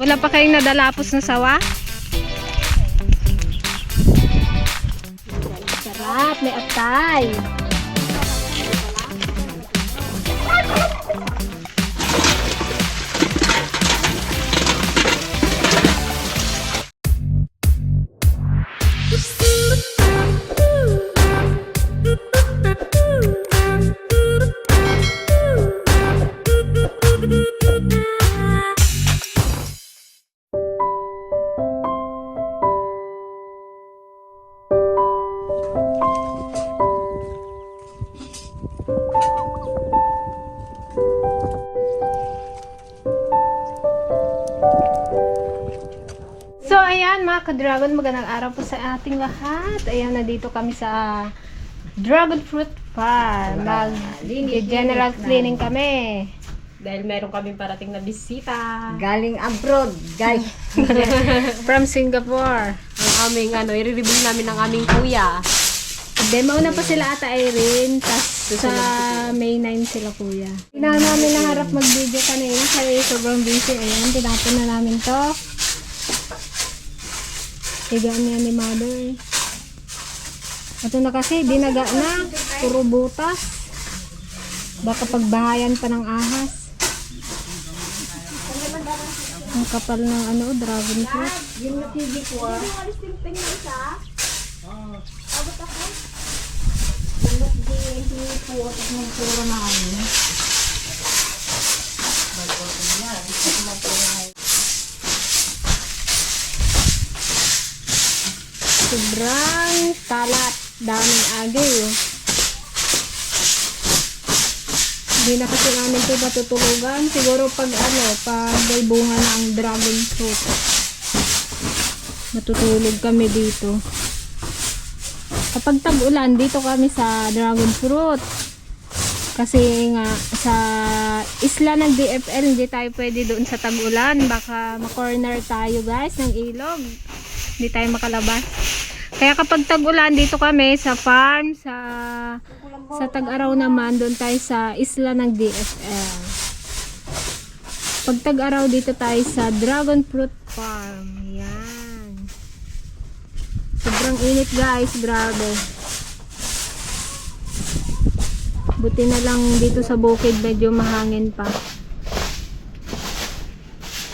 Wala pa kayong nadalapos na sawa? Sarap, may atay. So, ayan mga ka-dragon, magandang araw po sa ating lahat. Ayan, nandito kami sa Dragon Fruit Farm. Mag-general cleaning kami. Dahil meron kaming parating na bisita. Galing abroad, guys. From Singapore. Ang aming, i-reveal namin ang aming kuya. Then, mauna pa sila ata Irene. Tapos sa May 9 sila kuya. Hindi na namin naharap mag-video kanina kasi sobrang busy. Ayan, tinapon na namin to. Higaan niya ni mother. Ito na kasi, dinaga na. Puro butas. Baka pagbahayan pa ng ahas. Ang kapal ng dragon fruit. Yung TV ko, Sobrang talat. Daming agay. Hindi na kasi namin ito matutulugan. Siguro pag may bunga na ang dragon fruit. Matutulog kami dito. Kapag tag-ulan, dito kami sa dragon fruit. Kasi nga, sa isla ng DFL, hindi tayo pwede doon sa tag-ulan. Baka makorner tayo guys ng ilog. Hindi tayo makalabas. Kaya kapag tag-ulan, dito kami sa farm, sa tag-araw naman, doon tayo sa isla ng DFL. Pag tag-araw, dito tayo sa Dragon Fruit Farm. Yan. Sobrang init guys, grabe. Buti na lang dito sa bukid, medyo mahangin pa.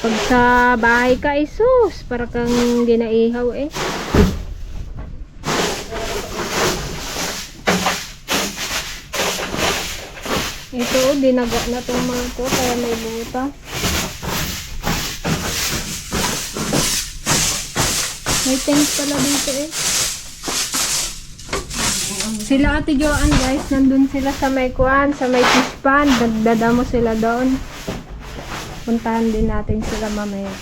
Pag sa bahay ka, isus, para kang ginaihaw eh. Ito, dinaga na itong mga to, kaya may buta. May tank pala dito eh. Sila Ate Joanne guys, nandun sila sa may kuan, sa may fish pond. Nagdadamo sila doon. Puntahan din natin sila mamaya.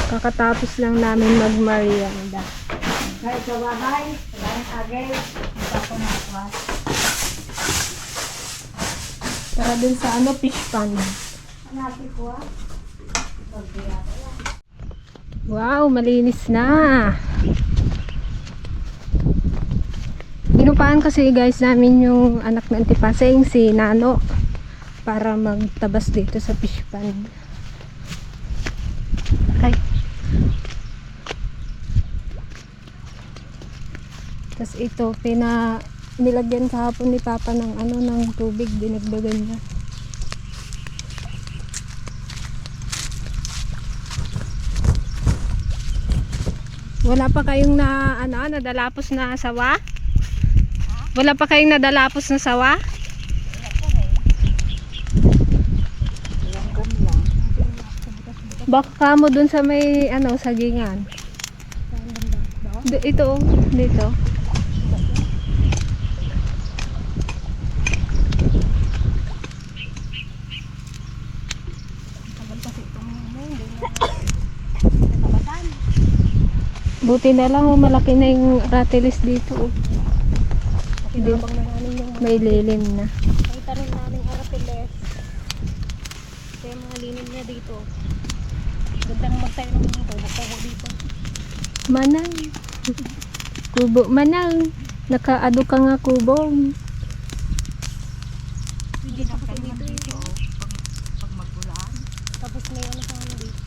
Kakatapos lang namin mag-merienda. kahit sa bahay, galing agay, magpapanakwas. Para dun sa fish pond. Hanapin ko Wow, malinis na. Pinupaan kasi guys namin yung anak ng Antipaseng, si Nano, para magtabas dito sa fish pond. Ay. Tapos ito, nilagyan kahapon ni Papa ng ng tubig, dinagdagan niya. Wala pa kayong nadalapos na sawa? Wala pa kayong nadalapos na sawa? Baka kamo dun sa may sagingan. Ito, dito. Buti na lang malaki na yung ratilis dito. May lilim na. Nakita rin namin aratiles. Kaya mga lilim na dito. Gandang magtayo ng kubo dito. Manang. Kubo manang. Nakaado ka nga kubong. Hindi pa kasi dito. Pag magulaan. Tapos may ano sa ano dito.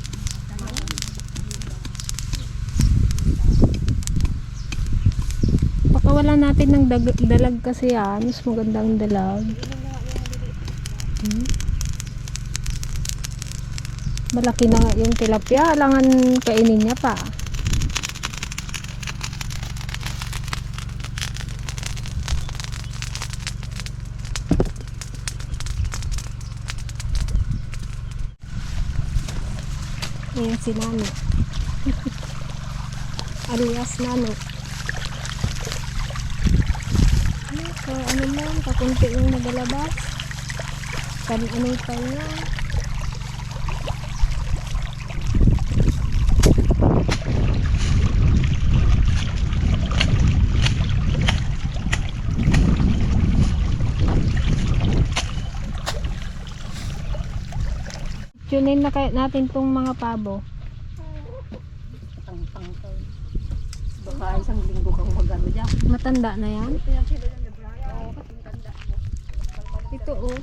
Pakawalan natin ng dalag kasi yan. Mas magandang dalag. Hmm. Malaki na nga yung tilapia. Alangan kainin niya pa. Ayan si Nano. Alias Nano. So, ano lang, kakunti yung nagalabas. Ano pa yun. Tunin na natin tong mga pabo. Tang-tang to. Baka isang linggo kang magano dyan. Matanda na yan. Ito oh.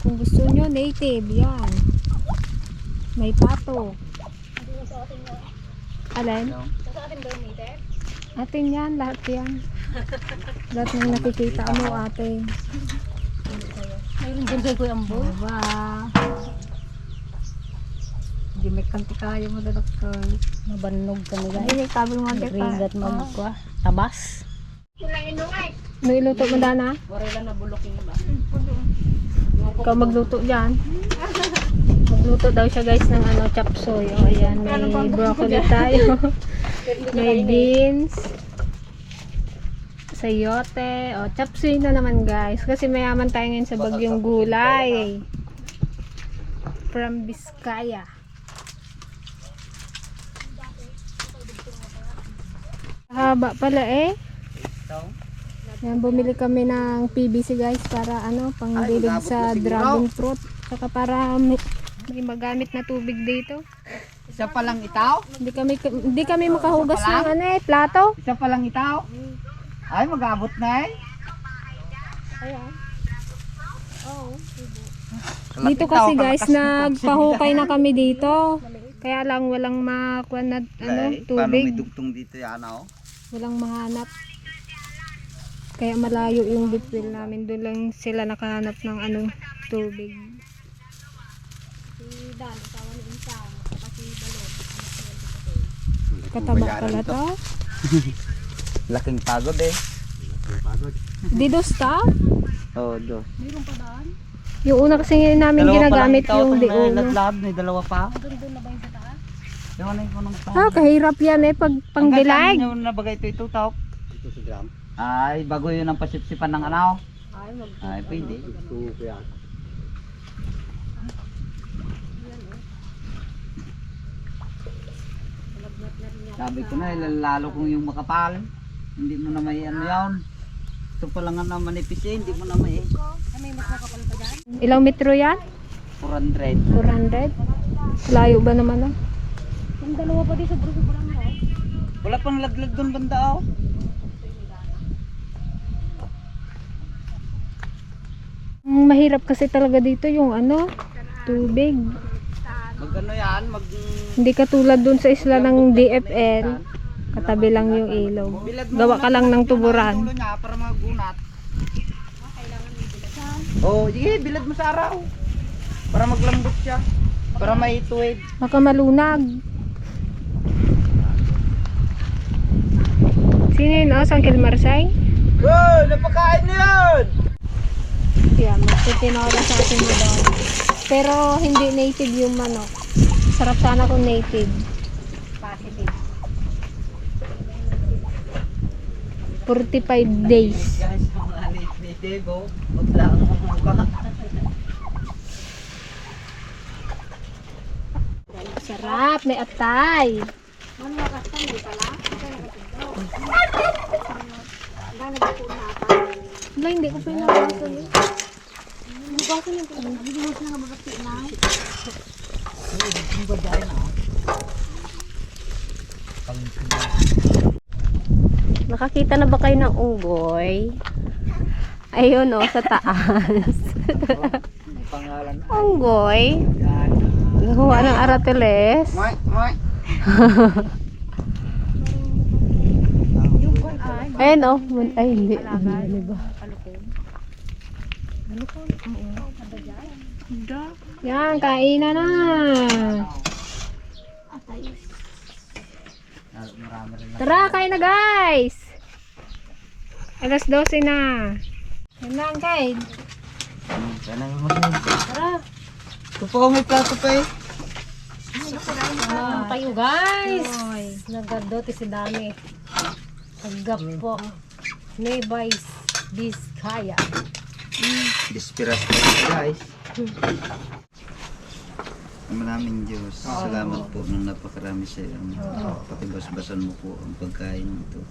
Kung gusto nyo, native yan. May pato. Alin? Sa atin ba yung native? Atin yan, lahat yan. Lahat ng nakikita mo atin. Mayroon dyan kay Kuya Ambo. Diba? Hindi may kanti kaya mo dadak ka. Mabanog ka nila. Ay, may kabel mo kita. Rigat magkwa. Tabas. Ano iluto mo dana? Warela na bulok yung iba. Ikaw magluto dyan. Magluto daw siya guys ng ano, chop suey. O ayan, may broccoli tayo. May beans. Sayote. O, chop suey na naman guys. Kasi mayaman tayo ngayon sa bagyong gulay. From Biskaya. Haba pala eh. Yan, bumili kami ng PVC guys para ano, pangdilig sa dragon fruit. Saka para may magamit na tubig dito. Isa pa lang itaw? Hindi kami makahugas ng ano eh, plato. Isa pa lang itaw? Ay, mag-abot na eh. Ayan. Dito kasi guys, nagpahukay na kami dito. Kaya lang walang makuha na ano, Paano may tubig. dugtong dito yan oh? Walang mahanap. Kaya malayo yung deep well namin. Doon lang sila nakahanap ng ano, tubig. Kataba pala to. Laking pagod eh. Dito stop. Oo, do. Yung una kasi namin ginagamit yung diuno. Naglab, may dalawa pa. Yung ano yung unang pa. Ah, kahirap yan eh pag pangdilag. Yung nabagay ito tawag. Ito sa gram. Ay, bago yun ang pasipsipan ng ano. Ay, pwede. Sabi ko na, lalo kung yung makapal. Hindi mo na may ano yun. Ito pa lang ang manipis eh, hindi mo na may Ilang metro yan? 400. 400? Layo ba naman ah? Yung dalawa pa di sobrang mo. Wala pang laglag doon banda oh. Mahirap kasi talaga dito yung ano, tubig. Mag ano yan, Hindi katulad dun sa isla ng DFL, katabi lang yung ilog. Gawa ka lang ng tuburan. Tulo niya para magunat. Oh, sige, bilad mo sa araw. Para maglambot siya. Para may tuwid. Baka malunag. Sino yun? Oh, Sangkil Marsay? Oh, napakain na yun! Yeah, magtitinola sa atin mo doon. Pero hindi native yung manok. Sarap sana kung native. Positive. 45 days. Guys, mga native, oh. Magla ang mukha. Sarap, may atay. Wala, hindi ko pinabasa yun. Nakakita na ba kayo ng unggoy? Ayun o, sa taas. May pangalan. Unggoy. Yan. Gawa ng aratiles. Moy, moy. Ayun o. Ay, hindi. Ano ba? Yan, kainan na. Marami rin na. Tara, kain na guys. Alas 12 na. Yan lang guys. Yan ang mag- Tara. Ito po, may plato pa eh. Ano kayo guys? Nagadote si Dami. Agap po. Nevis Vizcaya. Dispiras po guys. Maraming Diyos. Salamat po ng napakarami sa iyo. Patibas-basan mo po ang pagkain ito.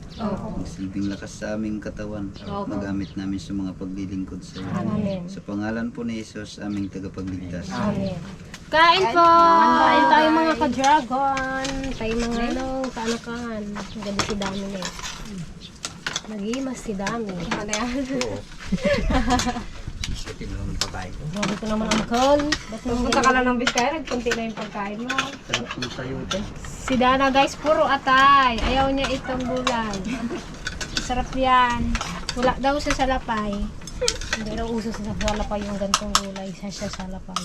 Magsilbing lakas sa aming katawan. Magamit namin sa mga paglilingkod sa iyo. Amen. Sa pangalan po ni Jesus, aming tagapagligtas. Amen. Kain po. Kain tayo mga ka-dragon. Tayo mga kaanakan. Ganda si Dami na eh. Nagimas si Dami. Ano yan? Tinulong pagkain ko. Grabe ko naman uncle. Ba't Punta ka lang ng Biskaya, nagpunti na yung pagkain mo. Sarap ng sayote. Si Dana guys, puro atay. Ayaw niya itong bulan. Sarap yan. Wala daw sa salapay. Hindi raw uso sa salapay yung gantong gulay. Sa salapay.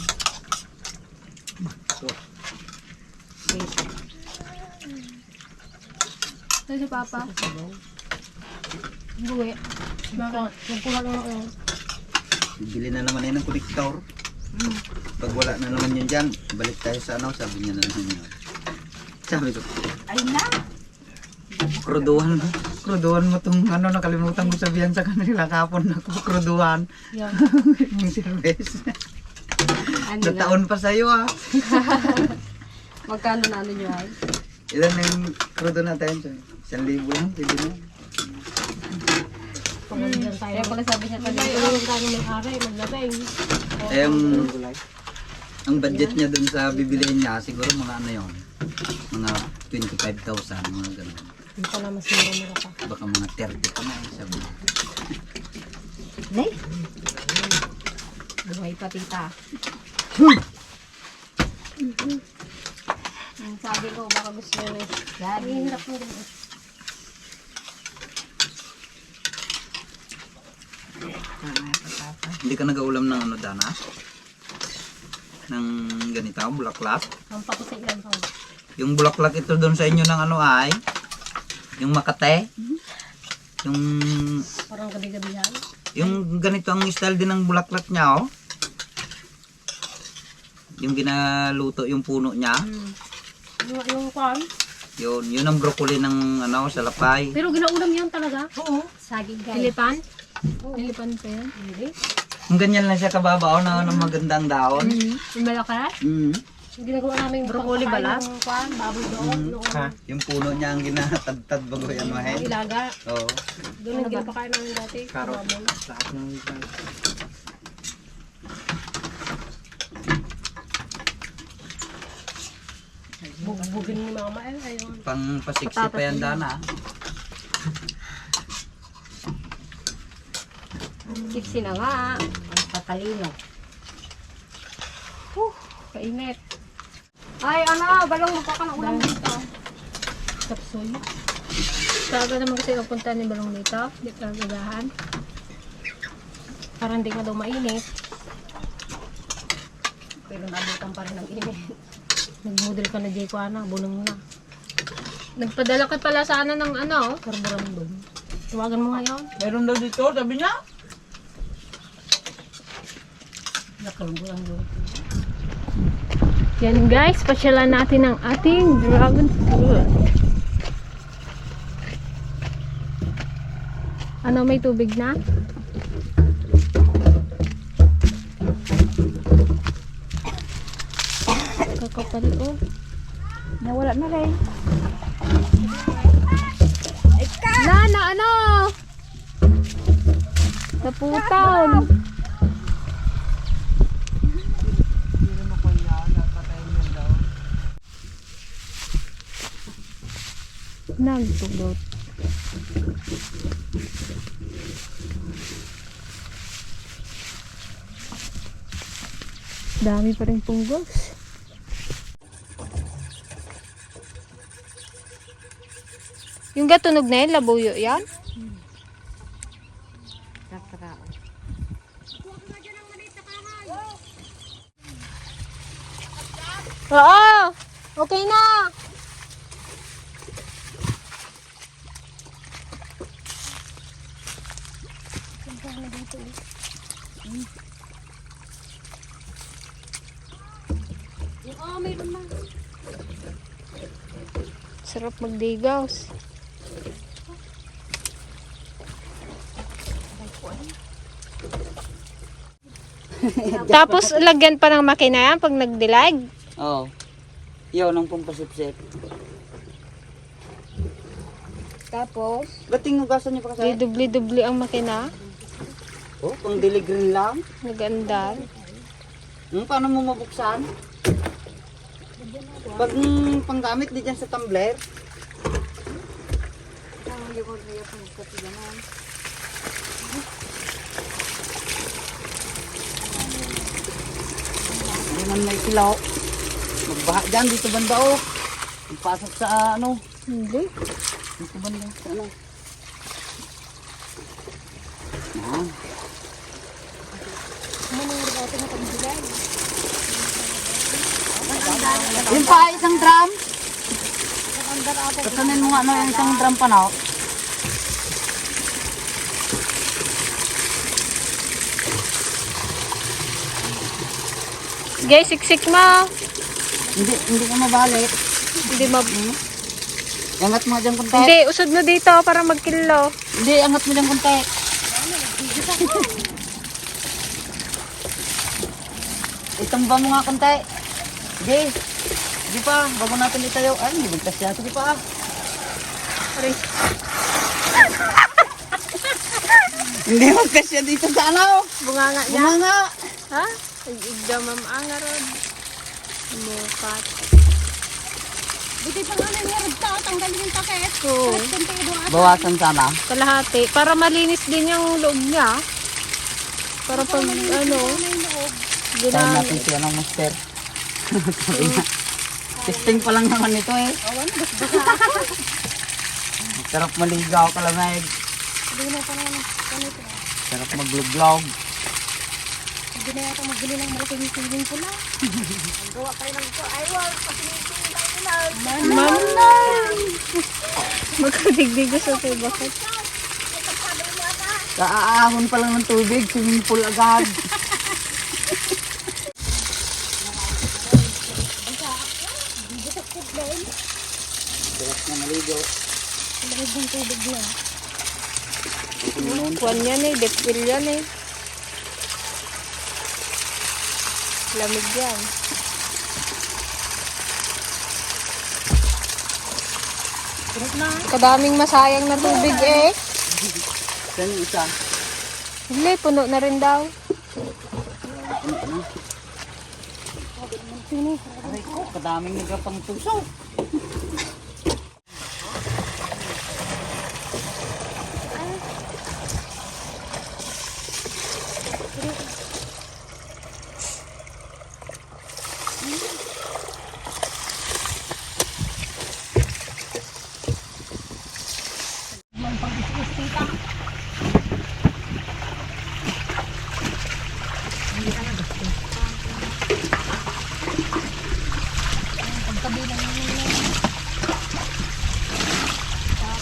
Ito si Papa. Buwi. Nagkuha lang ako. Bili na naman yun ng kolektor. Pag wala na naman yun dyan, balik tayo sa ano, sabi niya na naman yun. Sabi ko, ay na! Kruduhan mo tong ano, nakalimutan ko sabihan sa kanila kapon na kruduhan. Yan. Yung service. Sa taon pa sa'yo ah. Magkano na ano nyo ay? Ilan na yung krudo natin? 1,000 lang, pwede na. Pagalitan tayo. Kaya pala sabi niya kanina. Yung tayo may aray, maglabing. Eh, ang budget niya dun sa bibilihin niya, siguro mga ano yun, mga 25,000, mga ganun. Hindi pala mas mura-mura pa. Baka mga 30 pa na, sabi niya. Buhay pa tita. Ang sabi ko, baka gusto nyo na Lagi hirap mo din. Hindi ka nag-aulam ng ano, Dana? Ng ganito, bulaklak? Ang pakusay lang ako. Yung bulaklak ito doon sa inyo ng ano ay, yung Makate, yung Parang gabi-gabihan. yung ganito ang style din ng bulaklak niya, oh. Yung ginaluto yung puno niya, Yung kwan. yun ang broccoli ng ano, salapay. Pero ginaulam yan talaga. Oo. Saging guys. Ilipan? Ilipan pa yun. Hindi. Kung ganyan lang siya kababaw na ano, magandang daon. Yung malakas? Mm. Yung ginagawa namin Broccoli bala? Yung kwan, baboy doon. Noon. Yung puno niya ang ginatadtad bago yan mahen. Ilaga. Oo. Doon yung ginapakain namin dati. Karot. Babon. Lahat ng Bugbugin ni mama eh. Ayun. pang pasiksi pa yan, Dana. Siksi na nga. Ang patalino. Kainit. Ay, ano, balong magkakanaulan dito. Kapsoy. Saga naman kasi pupunta ni Balong dito. Di ka gagahan. Parang hindi ka daw mainit. Pero nabutan pa rin ang init. Nag-model ka na, Jay, ko ana. Bunong na. Nagpadala ka pala sana ng ano. Carborundum. Tawagan mo ngayon. Meron daw dito, sabi niya. Nakarburundum. Yan guys, pasyalan natin ang ating dragon fruit. Ano, may tubig na? Kakapal ko. Nawala na rin. Na, ano? Naputan. Nagtulot. Dami pa rin punggos. Yung gatunog na yun, labuyo yan? Oo! Okay na! Sarap magdigaws. Tapos lagyan pa ng makina yan pag nagdilag. Oo. Yun ang pumpasipsip. Tapos, Ba't tinugasan niyo pa kasi? dubli-dubli ang makina. Oh, pang diligrin lang. Nagandar. Paano mo mabuksan? Pag panggamit di dyan sa tumbler. Hindi man may silaw. Magbaha dyan, dito banda oh. Magpasok sa ano. Hindi. Dito banda sa ano. Yan. Yung pa, isang drum. Kasanin mo nga ano yung isang drum pa na. Guys, siksik mo. Hindi ka mabalik. Hindi ma... Angat mo dyan konti. Hindi, usod mo dito para magkilo. Hindi, angat mo dyan konti. Itamba mo nga konti. Sige. Sige pa, bago natin itayo. Ay, hindi magtas yan. Sige pa. Aray. Hindi magtas yan dito sa ano. Bunganga niya. Bumanga. Ha? Ay, igda mam-angarod. Mukat. Buti pa nga nangyarad ta, tanggalin yung takip. Oo. Bawasan sana. Kalahati. Para malinis din yung loob niya. Para pag ano, Saan ginang... natin siya ng master. Sabi nga, testing pa lang naman ito eh. Sarap maligaw kalamig. Sarap magluglaw. Hindi na yata magbili ng malaking swimming pool na. Gawa pa rin ng ito. Ay, wow, pasinig-singin tayo na. Mama! Magkadigdig sa tayo. Bakit? Kaaahon pa lang ng tubig, swimming pool agad. Sarap na maligo. Kuwan yan eh. Depil yan eh. Lamig yan. Kadaming masayang na tubig eh. Saan yung isa? Hindi, puno na rin daw. Aray ko, kadaming nagapang tuso.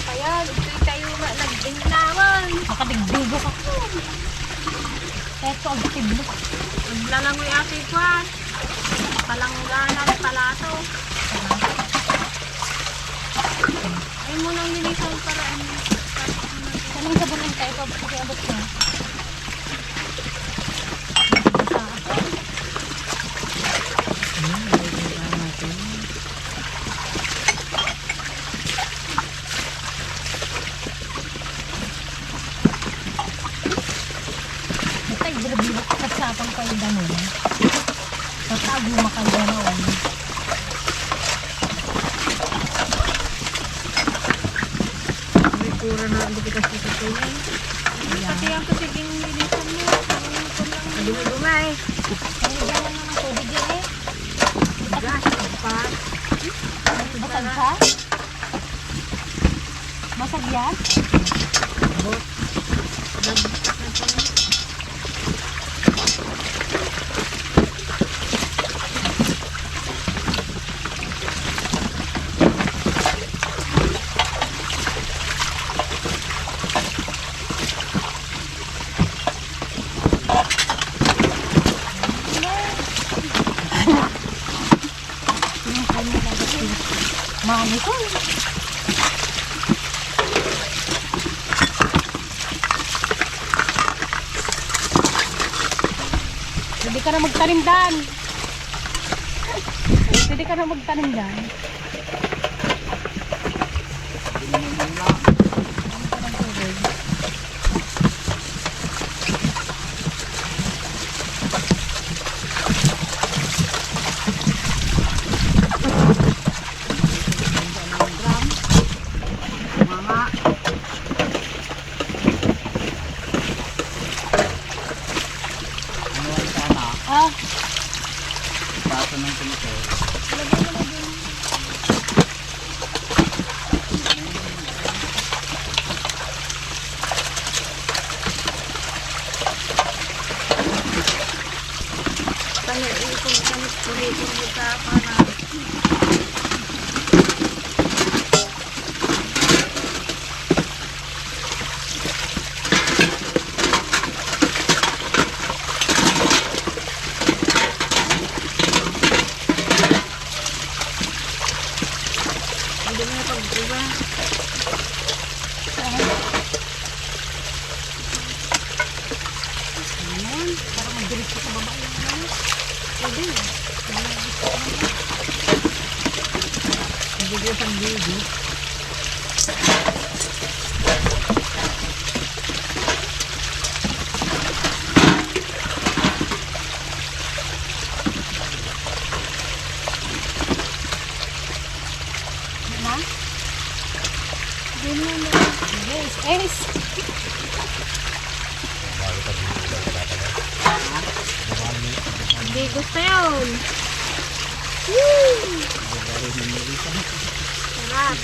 Kaya, ito tayo nagdinglawan. Makadigdigo ka po. Eto, ang tiblo. Naglalangoy ate kwan. Palangganan, palato. Ay mo nang linisan para ano. Kanang sabon lang tayo, pakiabot mo. Tay, bilog-bilog ka sa apang kayo ganun. Tatago makaganoon. May kura na ang bigas sa tuloy. Pati ang kasiging linisan mo. Dumay. Ay, gawa na ng tubig. Basag ka? Basag yan? Mami ko. Pwede ka na magtanim dan. Pwede ka na magtanim dan. Ah, Paso ng pinito. Ace. Hindi gusto yun. Sarap.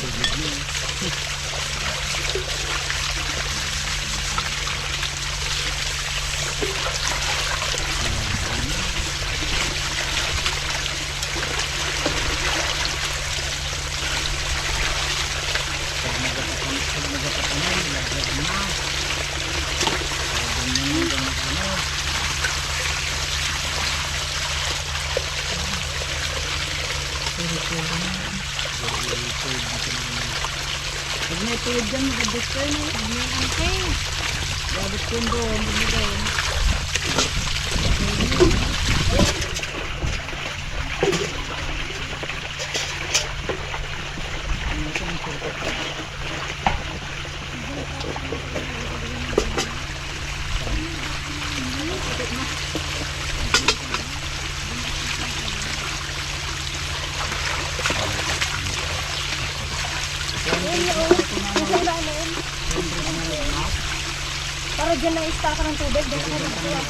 Pag may tuyod dyan, magabot ko yun. Magabot ko yun doon. Magabot. Para dyan na istaka ng tubig. Dito ka ng tubig.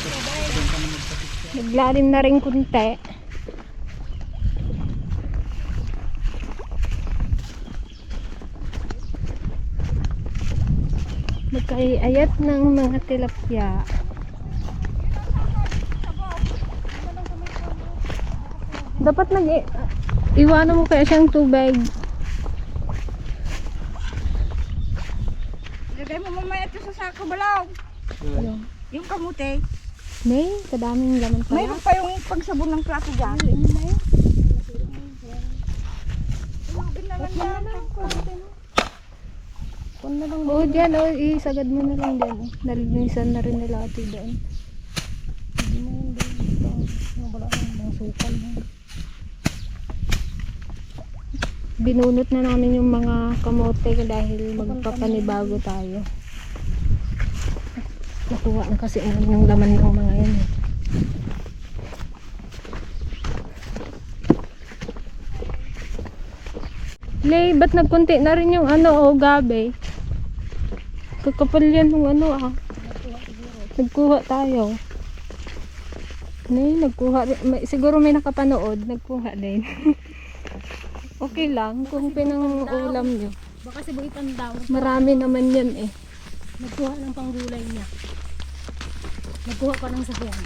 Naglalim na rin kunti. Magkaiayat ng mga tilapia. Dapat iwanan mo kaya siyang tubig. Lagay mo mamaya ito sa sako balaw. Yung kamuti. May, kadaming laman pala. Mayroon pa yung pagsabon ng plato dyan. Oo, dyan, isagad mo na lang dyan. Nalinisan na rin nila ate doon. Binunot na namin yung mga kamote dahil magpapanibago tayo. Nakuha na kasi yung laman ng mga yan. Lay, ba't nagkunti na rin yung gabi? Kakapal yan yung Nagkuha tayo. Nay, nagkuha rin. Siguro may nakapanood. Nagkuha din. Okay lang kung pinang-ulam nyo. Baka si Boy Pandaw. Marami naman yan eh. Nagkuha ng panggulay niya. Nagkuha pa ng sahyan.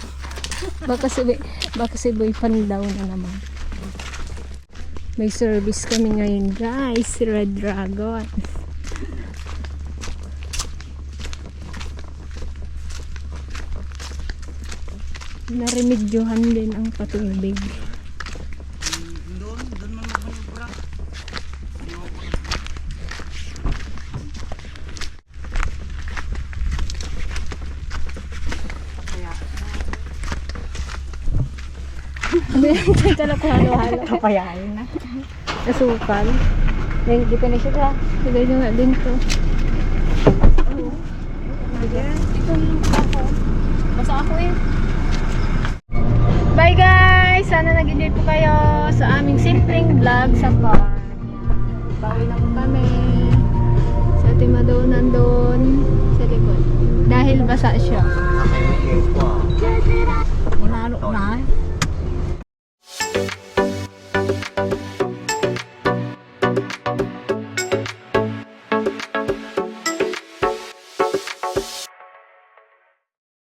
Baka si Boy Pandaw na naman. May service kami ngayon guys, si Red Dragon. Narimedyohan din ang patubig. Doon mo mahanubra. Ano yan? Tala ko halo-halo. Kapayain na. Asukal. Hindi pa na siya ka. Lagay nyo nga din to. Basta ako eh. Bye guys! Sana nag-enjoy po kayo sa aming simpleng vlog sa farm. Bawi na po kami. Si Ate Mado nandun sa likod. Dahil basa siya. Inalo na.